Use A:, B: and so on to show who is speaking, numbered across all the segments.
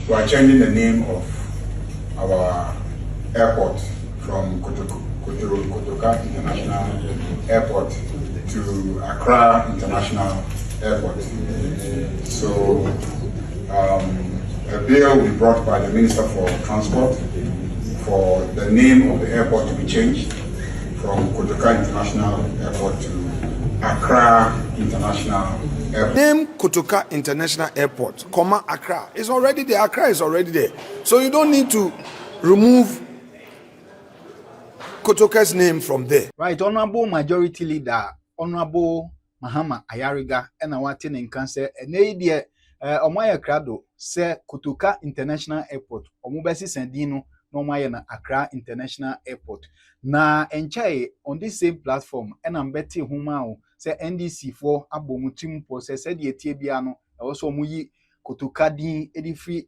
A: we are changing the name of our airport from Kotoka International Airport to Accra International Airport. So a bill will be brought by the Minister for Transport for the name of the airport to be changed from Kotoka International Airport to Accra International Airport.
B: Name Kotoka International Airport, Accra. It's already there. Accra is already there. So you don't need to remove Kotoka's name from there.
C: Right, Honorable Majority Leader, Honorable Mahama Ayariga, and I want to cancer and idea Omaya Krado, say Kotoka International Airport, Omubesi Sandino, no Mayana Accra International Airport. Na enchai on this same platform, and I'm betting Humao, say NDC4 Abomutim process, said the Etibiano, also Muyi Kotoka din Edifi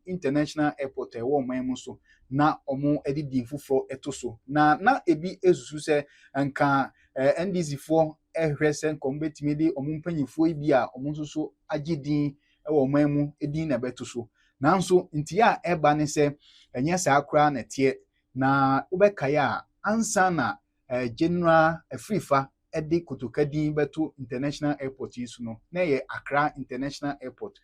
C: International Airport, a woman so. Na omo edi dinfu for etoso na ebi esusu se anka NDC4 ehwesen kombetimi de omo mpanyifo ibi a omo nso agidin ewo mamu edin na betoso nanso ntia eba ne se enye sa akra na tie na ubekaya ansa na general afrifa edi Kotoka din beto international airport yisu no na ye Accra International Airport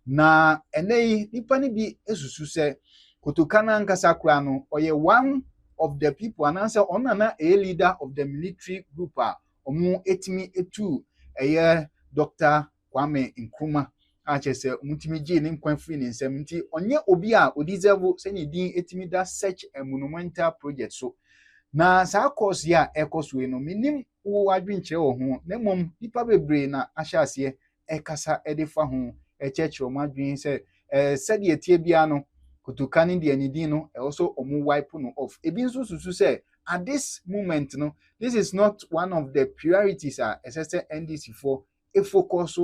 C: na enei nipa ne bi esusu se Kotoka na nkasa kura no oye one of the people and answer onana a leader of the military group omu etimi etu eye Dr. Kwame Nkrumah achese mutimi ji ne nkwanfiri ne nsem nti onye obi a odizevo se ne din etimi da search a monumental project so na sa course ya ekoso no minim wo adwenche wo ho na mom nipa bebre na ahyase ekasa edefa ho echechiro madwen se said ye tie bia no Kotoka ni de anidin also omu wipe no off ebi nso susu say at this moment no this is not one of the priorities SSS NDC4 a focus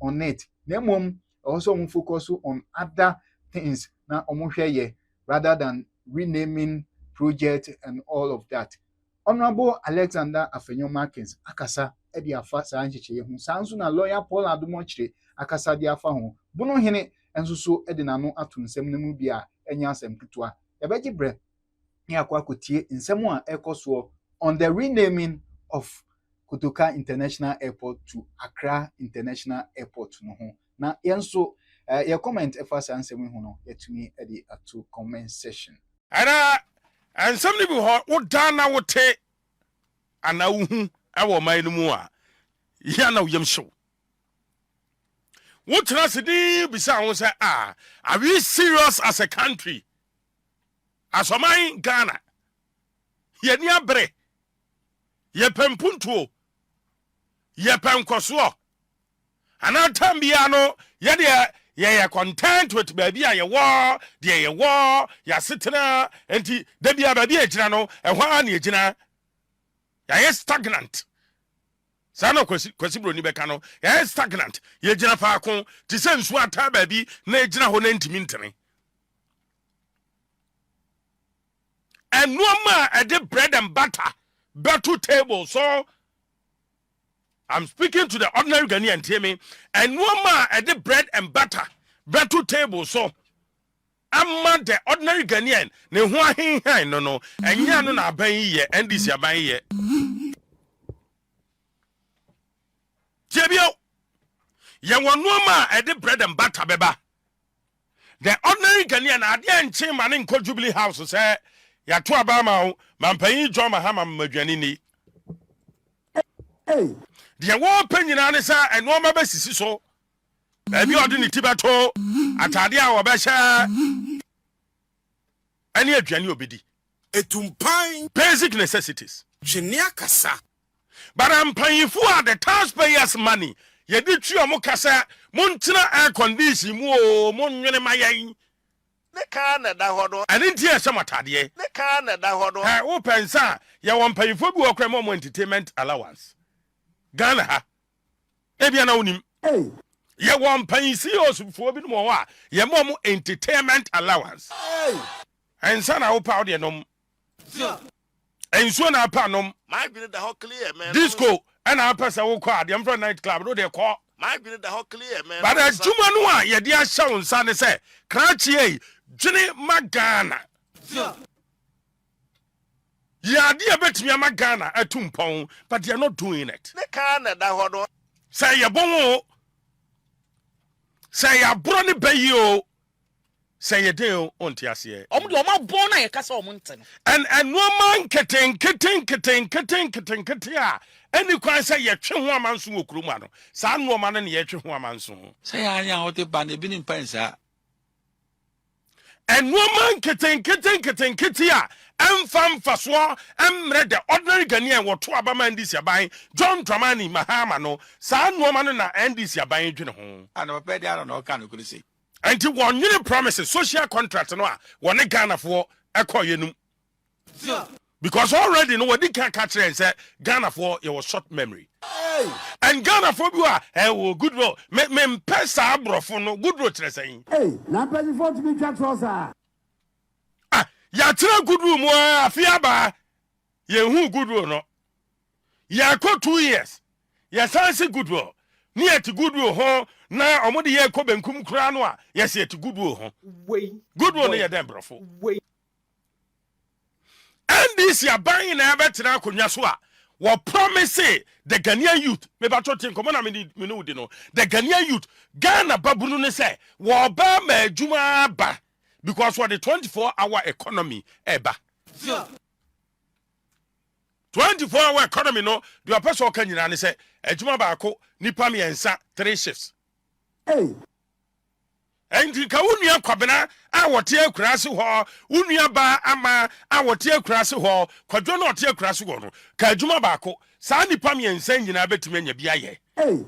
C: on it na mom also focus on other things na omu hweye rather than renaming project and all of that. Honorable Alexander Afenyo Markins akasa e dia fa sa ncheche hu sanso na lawyer Paul Adumochire akasa dia fa ho bunu hene enso so edinano ato nsem nemu bia enya asem kitwa yabeji bre ni akwa kotie nsem a ekoso on the renaming of Kotoka International Airport to Accra International Airport no ho na yenso your comment efa sa nsem hu no yetumi edi ato comment section
D: ana nsem ni bi ho wo dan na wote ana wo hu awo man no mu a ya na wo yem hyew. What tragedy beside say, are we serious as a country? As a man Ghana, ye near bre, ye pempunto, ye pemkoswo, and I tambiano, ye content with baby and your war, dear your war, ya sitna, and debia baby a general, and one ye general, ya stagnant. Sano kwesi bro ni beka no ya stagnant ye gina fa akon ti se nsu ata ba bi na gina ho na ntimi ntene and no ma e de bread and butter table. So I'm speaking to the ordinary Ghanaian hear me and no ma e de bread and butter table. So I'm the ordinary Ghanaian ne ho ahen no enya no na aban ye NDC aban ye Jebio, ye won no e de bread and butter beba. The ordinary Ghanaian adian chima in Jubilee House say ya to abama mampanyi John Mahama madwani ni. Hey, the war penny na sa and no mabesisi so. Baby odini tibato atade a wobesha ani adwani obedi. Etumpan basic necessities. Jenia kasa. But I'm paying for the taxpayers' money. Ye did you kasa muntina air condition mo munne mayan.
E: Ne Canada hodo.
D: I didn't hear some atadie.
E: Ne Canada hodo.
D: I open sa ya wan pay for work more entertainment allowance. Ghana ha. Ebia unim. Hey. Ya wan pay CEOs for bit more wa. Ya more entertainment allowance. Hey. And sana opa ode nom.
E: Sure.
D: And so na pa nom.
E: My be the whole clear man.
D: Disco and our person will call the nightclub. No, they call
E: My green the whole clear, man.
D: But a Jumanua, ye dear shown, son, say, Cratchie, Jenny Magana. Yeah, dear bet me a Magana, a tumpong, but you're not doing it.
E: The can that hold.
D: Say a bongo. Say a brony bayo. Say a deal on Tiasia.
F: Omdoma bona ye kasa omunten.
D: And no man kitten. Any cry say ye chin woman so krumano. San woman and ye chin woman so.
G: Say I am what the band been in pensa.
D: And woman kitten kittia. And fam faswa and read the ordinary Ghanaian what two abaman this buying John Dramani Mahamano. San woman and this ya buying home.
G: And a bed I don't know can you see.
D: Until one unit promises social contract no one a Ghana for a coinum. Because already know what they can catch and say Ghana for your short memory.
B: Hey.
D: And Ghana for you are good road. Men pesa bro for no good road saying.
H: Hey, now pay for to be jack sir.
D: Ah, ya tira good room afiaba. Ye who good road no. Ya ko 2 years. Ya say good road. Near to good road ho na omodi ye ko benkum kura no a yes ye to good road ho. Good road ye dem bro for. And this year buying a better kunya so a we promise the Ghanaian youth me ba chotin komo na me no di no the Ghanaian youth Ghana babunu ne say we ba ma adwuma ba because for the 24-hour economy eba 24-hour economy no the person kan nyina ne say adwuma ba ko nipa me ensa 3 shifts.
H: Hey.
D: And ka unua kwabena a wote akurase ho unua ba ama a wote akurase ho kwadwo na wote akurase ho no ka adwuma ba ko saa nipa me ensa nyina betime nya bia ye.
H: Hey.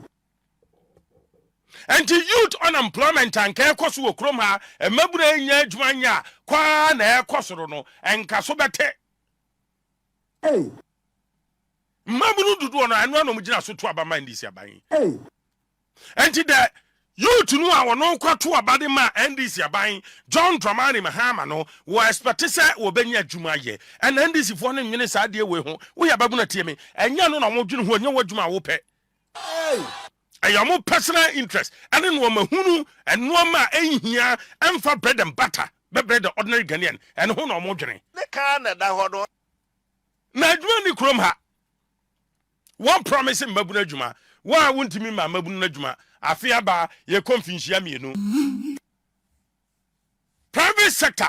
D: And the youth unemployment and care cost wo krom ha e mabura nya adwuma nya kwa na e kosoro no enka so bete.
H: Hey.
D: Maburu dudu no anu anu mugina so to abama ndisi aban.
H: Hey.
D: And the youth no a wono kwato abade ma NDC aban John Dramani Mahama no wo expect say wo benya adwuma ye and NDC fo no nwene saa de we ho wo ya babu na tie me enya no na wo dwene ho enya wo adwuma wo pe.
B: Hey.
D: Ayamo personal interest and no mahunu and no ma ehia emfa bread and butter be bread the ordinary Ghanaian and ho no mo dwene.
E: The can that hold.
D: Na adwuma ni krom ha one promise mbabuna adwuma wa wontimi ma mabuna adwuma afia ba ye konfinhia mienu private sector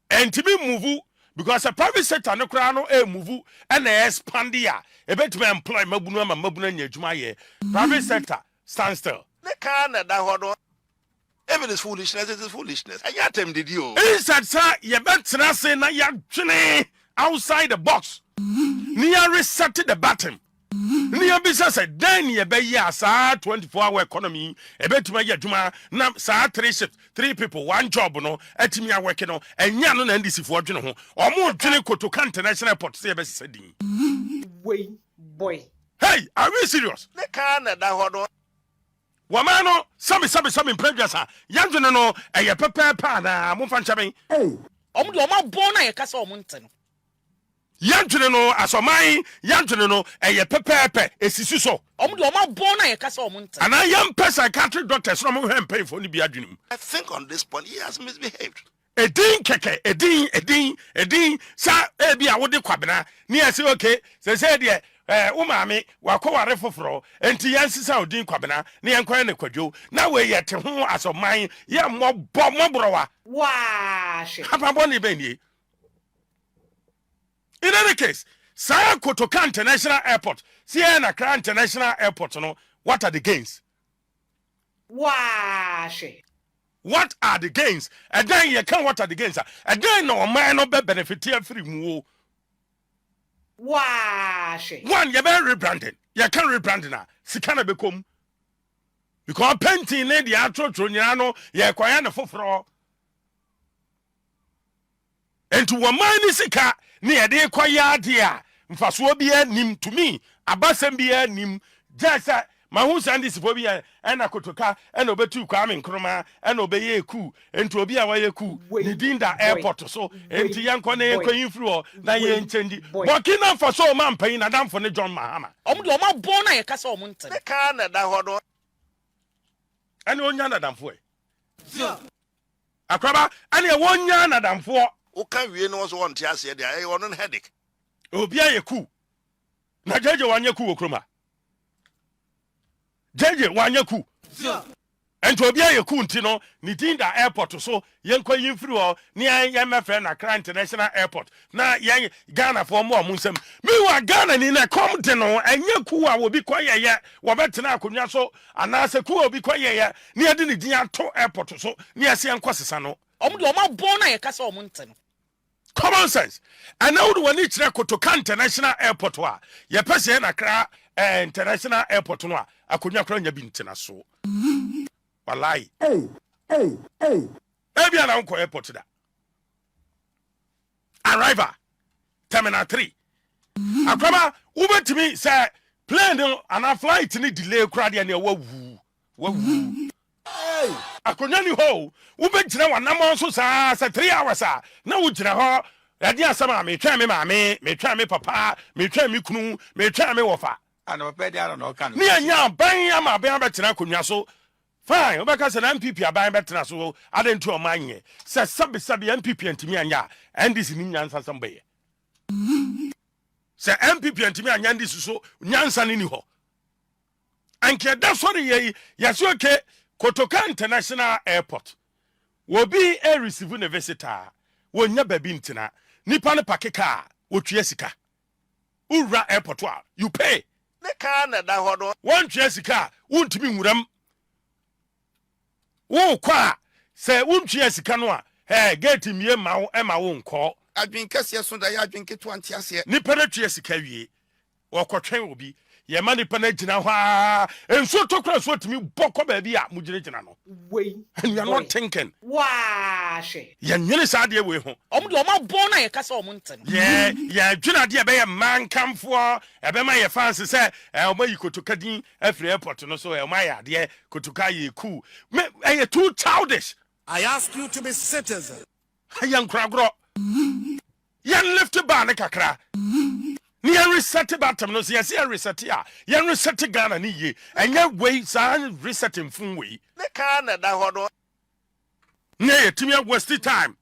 D: and to be move because the private sector no kra no e move and expand ya e betime employ mabuna ma mabuna nya adwuma ye private sector stand still.
E: The can that hold. Even is foolishness, it is foolishness. I got him did you.
D: Inside sir ye betra say na ya twene outside the box near reset the bottom. Near business said then ye be ya sa 24-hour economy e betuma ye adwuma na sa 3 shifts 3 people 1 job no etimi a work no enya no na ndisi fo adwene ho omo dwene Kotoka International Airport say be sedin.
F: Way boy.
D: Hey, are we serious?
E: The can that hold.
D: Wamano sami previous ya dwene no eye pepepa na mo fa nchaben.
H: Hey.
F: Omdoma bona ye kasa omunten.
D: Yantwene no asoman yantwene no eye pepepe esisi so
F: Omdoma bona ye kasa omunten.
D: ana yam psychiatric doctors no mo hempen for ni bi adwenem.
E: I think on this point he has misbehaved.
D: Edin keke edin sa ebi a wode kwabena ne ase okay say de wo maame wakoware foforo enti yansisa odin kwabena ne yankwan ne kwadwo na we yete ho asoman ye mobrowa
F: Wa she.
D: apabo ne benie. In any case, Sa Kotoka International Airport, Siena Accra International Airport, no, what are the gains?
F: Wa she.
D: What are the gains? And then you can what are the gains? And then no man no be benefit here free mu.
F: Wa she.
D: One, you be rebranding. You can rebranding na. Sikana become. Because painting lady atro tronyano, ye kwaya na foforo. And to a man sika near de kwaya dia. Mfaso bia nim to me. Abasem bia nim. Just ma hu sandis fo bia and Kotoka and obetu kwame nkroma and obeye ku enti obi a waye ku ni dinda airport so enti yanko na yanko influ na ye nchendi Burkina Faso man pan na damfo ne John Mahama
F: Omdo ma bon na ye kasa omunten.
E: The can that hold.
D: ɛne ɔnya nadamfoɔ akraba ɛne wɔnya nadamfoɔ
E: Woka wie no so wonte ase de ay wono headache.
D: obi ayɛ ku na jeje wanyɛ ku wɔ kurom a jeje wanyɛ ku ɛnti obi ayɛ ku nti no ne din da airport so yɛnkɔ yimfiri hɔ ne yɛmɛfrɛ na Accra International Airport na yɛn Ghana fo mo nsɛm mewa Ghana ni na kom de no ɛnyɛ ku a obi kɔ yɛyɛ wɔbɛtena akonnwa so anaasɛ ku a obi kɔ yɛyɛ ne yɛde ne din ato airport so ne yɛse yɛnkɔ sesa no
F: ɔmo de ɔmo abɔ na yɛka sɛ ɔmo nte no
D: common sense and now the one kyerɛ Kotoka International Airport wa yɛpɛ sɛ na Accra International Airport no a akonnwa kora nya bi ntena so wallahi
H: Hey.
D: ebia na nkɔ airport da arrival terminal 3 akwaba wobɛtumi sɛ plane no ana flight ni delay kora de ne wawu akonnwa ni ho wobɛgyina wanam so saa sɛ 3 hours a na wogyina hɔ yɛde asɛm a metwɛn me maame metwɛn me papa metwɛn me kunu metwɛn me wɔfa
G: ana papa dia na ɔka no
D: ne anya ban ama ban bɛtena akonnwa so fine wobɛka sɛ na MPP aban bɛtena so ade nti ɔma nyɛ sɛ sabi MPP antimi anya NDC ni nyansa sɛm bɛyɛ sɛ MPP antimi anya NDC so nyansa ni hɔ anke da sɔre yɛ yɛsɛ oke Kotoka International Airport wobi receive ne visitor wonya babi ntina nipa ne pakeka wotua sika ura airport a you pay
E: Ne ka na da ho no.
D: wontua sika wontimi nwuram wo kwa sɛ wontua sika no a gate mie ma wo nkɔ
E: Adwen kase so da ya adwen keto ante ase.
D: nipa na tua sika wie wɔkɔtwɛn obi yɛma nipa na gyina hɔ a nsuo tokora so tumi bɔkɔ baabi a mugyinagyina no
F: wei
D: and you are not thinking
F: waahye
D: yɛnyene saa deɛ wei ho
F: ɔmo de ɔmo abɔ na yɛka sɛ ɔmo nte no
D: yɛdwena deɛ ɛbɛyɛ mankamfoɔ ɛbɛma yɛ fanse sɛ ɔma yi Kotoka din afiri airport no so ɔma yɛ adeɛ Kotoka yɛ cool ɛyɛ too childish.
H: I ask you to be citizen.
D: yɛn nkoragorɔ yɛn lift bar ne kakra ni yɛn reset batam no so yɛsɛ yɛn reset a yɛn reset Ghana ne yie ɛnyɛ wei saa reset mfun wei
E: Ne ka na da ho no.
D: ne yɛtumi waste time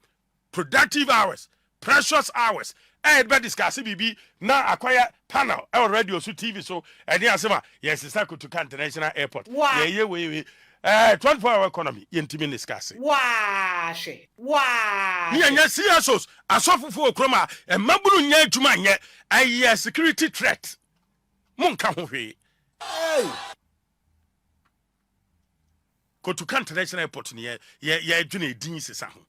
D: productive hours precious hours ɛyɛ discuss bibi na akwaya panel ɛwɔ radio so TV so ɛde asɛm a yɛsesa Kotoka International Airport
F: Wow.
D: yɛyɛ wei 24-hour economy yɛntumi discuss
F: waahye
D: yɛnyɛ CSOs asɔfofo okrom a ɛmaburu nyɛ adwuma nyɛ ɛyɛ security threat monka ho hwee Kotoka International Airport ni yɛ adwene edin sesa ho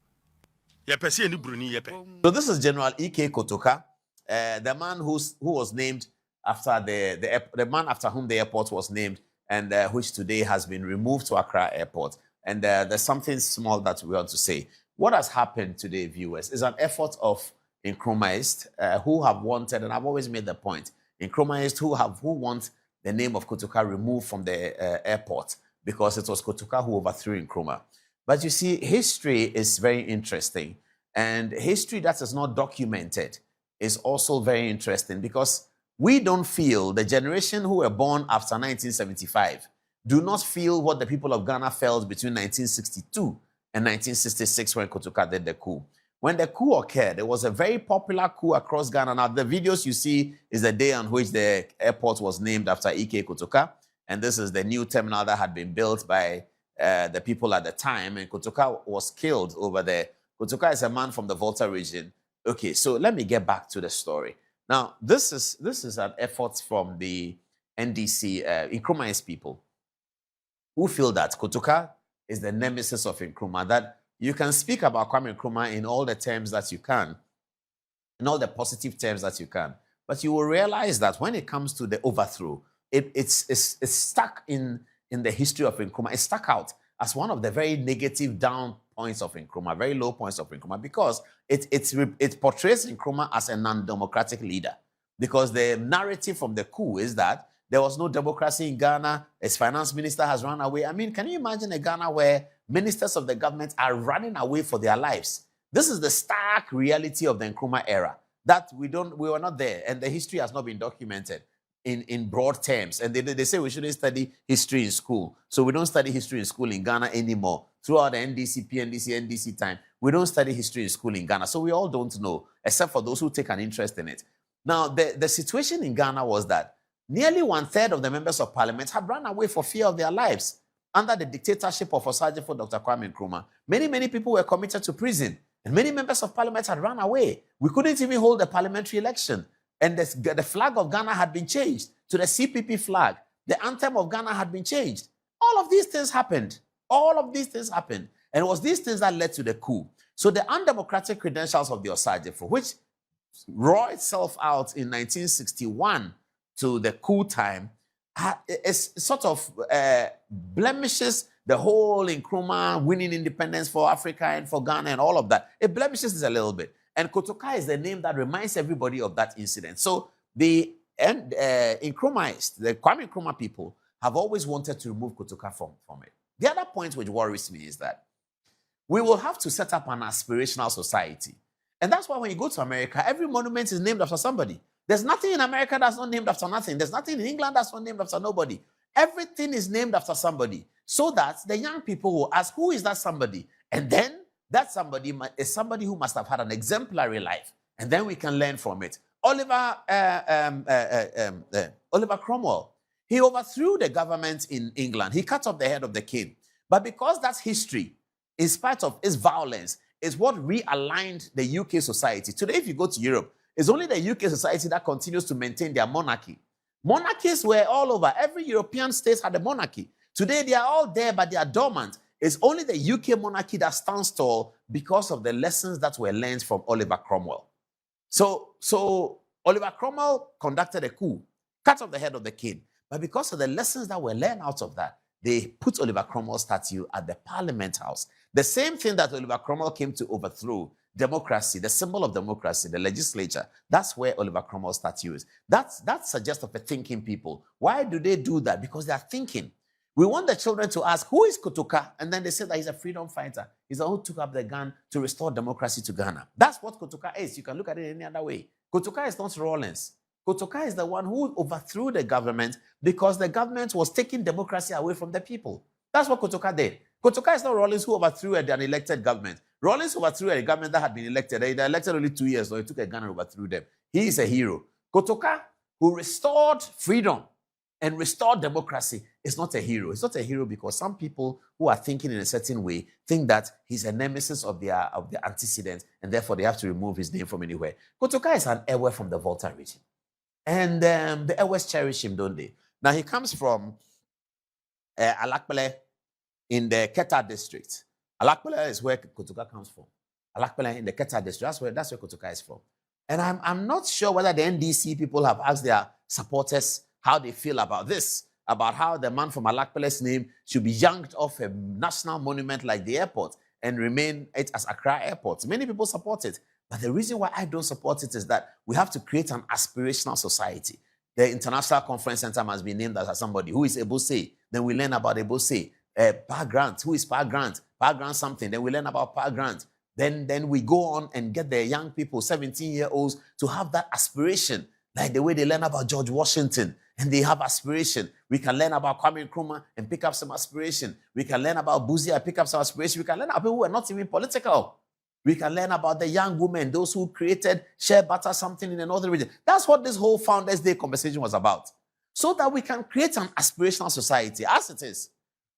D: yɛpɛ sɛ yɛne buroni yɛpɛ.
I: So this is General E.K. Kotoka, the man who was named after the man after whom the airport was named, and which today has been removed to Accra Airport. And there's something small that we want to say. What has happened today, viewers, is an effort of Nkrumahist who have wanted, and I've always made the point, Nkrumahist who want the name of Kotoka removed from the airport because it was Kotoka who overthrew Nkrumah. But you see, history is very interesting. And history that is not documented is also very interesting because we don't feel, the generation who were born after 1975, do not feel what the people of Ghana felt between 1962 and 1966 when Kotoka did the coup. When the coup occurred, there was a very popular coup across Ghana. Now, the videos you see is the day on which the airport was named after E.K. Kotoka. And this is the new terminal that had been built by the people at the time. And Kotoka was killed over there. Kotoka is a man from the Volta region. Okay, so let me get back to the story. Now, this is an effort from the NDC, Nkrumah's people, who feel that Kotoka is the nemesis of Nkrumah, that you can speak about Kwame Nkrumah in all the terms that you can, in all the positive terms that you can, but you will realize that when it comes to the overthrow, it's stuck in the history of Nkrumah. It's stuck out as one of the very negative down points of Nkrumah, very low points of Nkrumah, because it portrays Nkrumah as a non-democratic leader. Because the narrative from the coup is that there was no democracy in Ghana, its finance minister has run away. I mean, can you imagine a Ghana where ministers of the government are running away for their lives? This is the stark reality of the Nkrumah era, that we were not there, and the history has not been documented. in broad terms. And they say we shouldn't study history in school. So we don't study history in school in Ghana anymore. Throughout the NDC, PNDC, NDC time, we don't study history in school in Ghana. So we all don't know, except for those who take an interest in it. Now, the situation in Ghana was that nearly 1/3 of the members of parliament had run away for fear of their lives. Under the dictatorship of Osajifo Dr. Kwame Nkrumah, many people were committed to prison. And many members of parliament had run away. We couldn't even hold a parliamentary election. And the flag of Ghana had been changed to the CPP flag. The anthem of Ghana had been changed. All of these things happened. All of these things happened. And it was these things that led to the coup. So the undemocratic credentials of the Osajifo, which roared itself out in 1961 to the coup time, is sort of blemishes the whole Nkrumah winning independence for Africa and for Ghana and all of that. It blemishes it a little bit. And Kotoka is the name that reminds everybody of that incident. So the Nkrumahs, the Kwame Nkrumah people, have always wanted to remove Kotoka from it. The other point which worries me is that we will have to set up an aspirational society. And that's why when you go to America, every monument is named after somebody. There's nothing in America that's not named after nothing. There's nothing in England that's not named after nobody. Everything is named after somebody. So that the young people will ask, who is that somebody? And then that somebody is somebody who must have had an exemplary life. And then we can learn from it. Oliver Cromwell, he overthrew the government in England. He cut off the head of the king. But because that's history, in spite of its violence, is what realigned the UK society. Today, if you go to Europe, it's only the UK society that continues to maintain their monarchy. Monarchies were all over. Every European state had a monarchy. Today, they are all there, but they are dormant. It's only the UK monarchy that stands tall because of the lessons that were learned from Oliver Cromwell. So Oliver Cromwell conducted a coup, cut off the head of the king. But because of the lessons that were learned out of that, they put Oliver Cromwell's statue at the Parliament House. The same thing that Oliver Cromwell came to overthrow, democracy, the symbol of democracy, the legislature. That's where Oliver Cromwell's statue is. That suggests of a thinking people. Why do they do that? Because they are thinking. We want the children to ask, who is Kotoka? And then they say that he's a freedom fighter. He's the one who took up the gun to restore democracy to Ghana. That's what Kotoka is. You can look at it any other way. Kotoka is not Rawlins. Kotoka is the one who overthrew the government because the government was taking democracy away from the people. That's what Kotoka did. Kotoka is not Rawlins who overthrew an elected government. Rawlins overthrew a government that had been elected. They elected only 2 years, so he took a gun and overthrew them. He is a hero. Kotoka, who restored freedom and restored democracy, is not a hero. It's not a hero because some people who are thinking in a certain way think that he's a nemesis of their antecedents, and therefore they have to remove his name from anywhere. Kotoka is an Ewe from the Volta region. And the Ewes cherish him, don't they? Now, he comes from Alakpele in the Keta district. Alakpele is where Kotoka comes from. Alakpele in the Keta district, that's where Kotoka is from. And I'm not sure whether the NDC people have asked their supporters how they feel about this, about how the man from Alakpele's name should be yanked off a national monument like the airport and remain it as Accra Airport. Many people support it. But the reason why I don't support it is that we have to create an aspirational society. The International Conference Center must be named after somebody who is Ebose. Then we learn about Ebose. Pa Grant, who is Pa Grant? Pa Grant something. Then we learn about Pa Grant. Then we go on and get the young people, 17-year-olds, to have that aspiration, like the way they learn about George Washington, and they have aspiration. We can learn about Kwame Nkrumah and pick up some aspiration. We can learn about Buzi and pick up some aspiration. We can learn about people who are not even political. We can learn about the young women, those who created shea butter something in another region. That's what this whole Founders Day conversation was about. So that we can create an aspirational society as it is.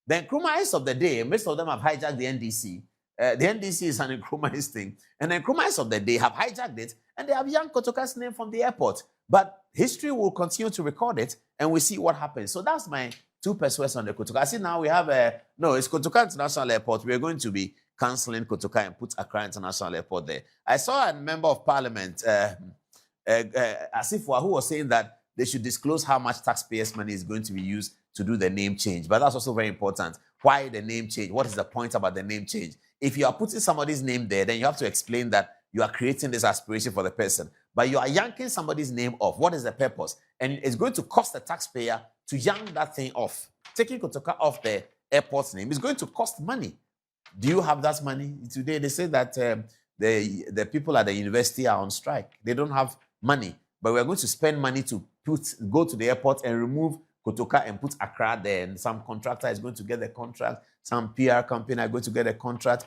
I: The Nkrumahs of the day, most of them have hijacked the NDC. The NDC is an Nkrumahs thing. And the Nkrumahs of the day have hijacked it, and they have young Kotoka's name from the airport. But history will continue to record it, and we see what happens. So that's my two persuasions on the Kotoka. I see now we have it's Kotoka International Airport. We're going to be cancelling Kotoka and put Accra International Airport there. I saw a member of parliament, Asifwa, who was saying that they should disclose how much taxpayers' money is going to be used to do the name change. But that's also very important. Why the name change? What is the point about the name change? If you are putting somebody's name there, then you have to explain that you are creating this aspiration for the person. But you are yanking somebody's name off. What is the purpose? And it's going to cost the taxpayer to yank that thing off. Taking Kotoka off the airport's name is going to cost money. Do you have that money? Today, they say that the people at the university are on strike. They don't have money. But we're going to spend money to go to the airport and remove Kotoka and put Accra there, and some contractor is going to get the contract, some PR company are going to get a contract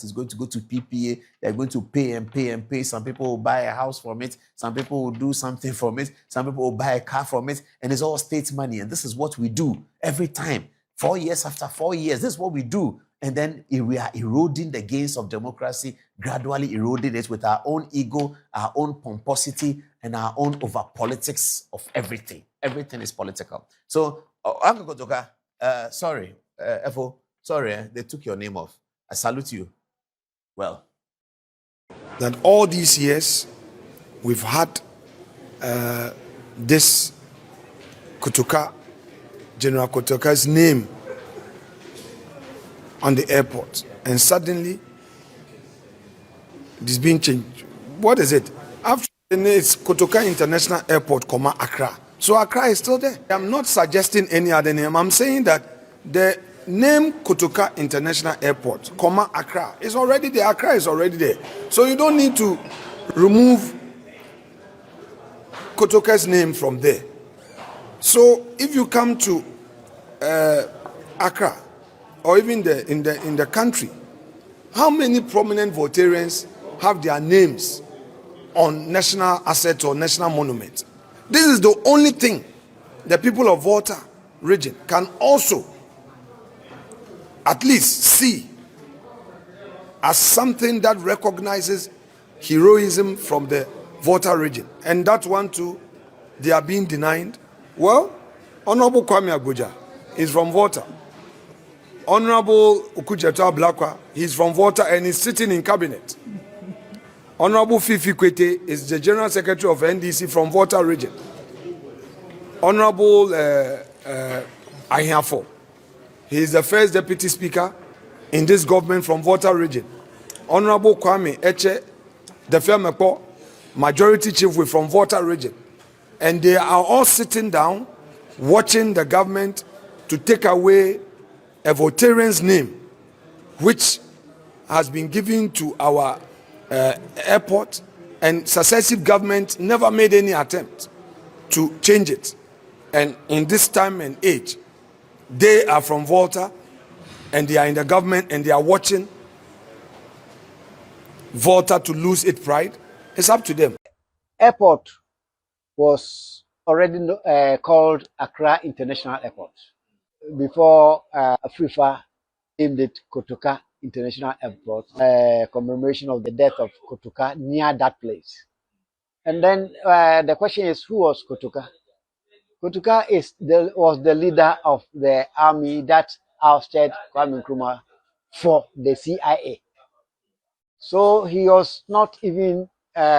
I: is going to go to PPA, they're going to pay and pay and pay. Some people will buy a house from it, some people will do something from it, some people will buy a car from it, and it's all state money. And this is what we do every time. 4 years after 4 years, this is what we do. And then we are eroding the gains of democracy, gradually eroding it with our own ego, our own pomposity, and our own over politics of everything. Everything is political. So, Uncle Kotoka, sorry, Efo, sorry, they took your name off. I salute you. Well,
B: that all these years we've had this Kotoka, General Kotoka's name on the airport, and suddenly it is being changed. What is it? After it's Kotoka International Airport, Accra. So Accra is still there. I'm not suggesting any other name. I'm saying that the name Kotoka International Airport, Accra is already there. Accra is already there. So you don't need to remove Kotoka's name from there. So if you come to Accra, or even in the country, how many prominent Voltarians have their names on national assets or national monuments? This is the only thing the people of Volta region can also at least see as something that recognizes heroism from the Volta region. And that one too, they are being denied. Well, Honorable Kwame Abuja is from Volta. Honorable Ukujeto Blakwa, he's from Volta and he's sitting in cabinet. Honorable Fifi Kwete is the General Secretary of NDC from Volta region. Honorable Ahiafo, he is the first Deputy Speaker in this government from Volta region. Honorable Kwame Eche, the Femepo, Majority Chief from Volta region. And they are all sitting down, watching the government to take away a Voltarian's name, which has been given to our airport, and successive governments never made any attempt to change it. And in this time and age, they are from Volta, and they are in the government, and they are watching Volta to lose its pride. It's up to them.
J: Airport was already called Accra International Airport before Afrifa named it Kotoka International Airport, commemoration of the death of Kotoka near that place. And then the question is, who was Kotoka? Kotoka was the leader of the army that ousted Kwame Nkrumah for the CIA. So he was not even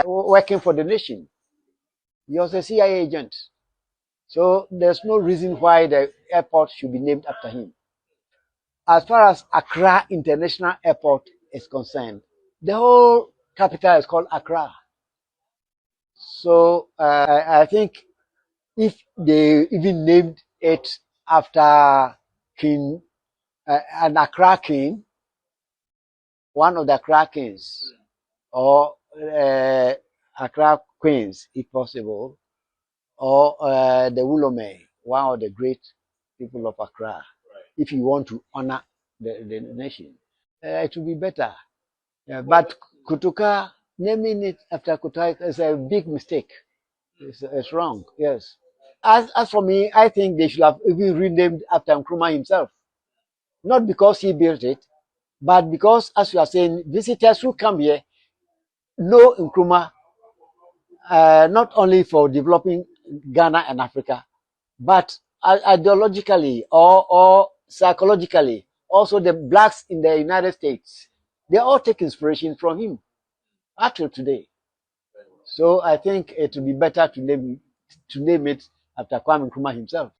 J: working for the nation. He was a CIA agent. So there's no reason why the airport should be named after him. As far as Accra International Airport is concerned, the whole capital is called Accra. So I think if they even named it after King, an Accra king, one of the Accra kings, or Accra queens, if possible, or the Wulome, one of the great people of Accra, if you want to honor the nation, it will be better. But Kotoka, naming it after Kotoka is a big mistake. It's wrong, yes. As for me, I think they should have even renamed after Nkrumah himself. Not because he built it, but because, as you are saying, visitors who come here know Nkrumah, not only for developing Ghana and Africa, but ideologically or psychologically. Also, the blacks in the United States, they all take inspiration from him, actually today. So I think it would be better to name it after Kwame Nkrumah himself.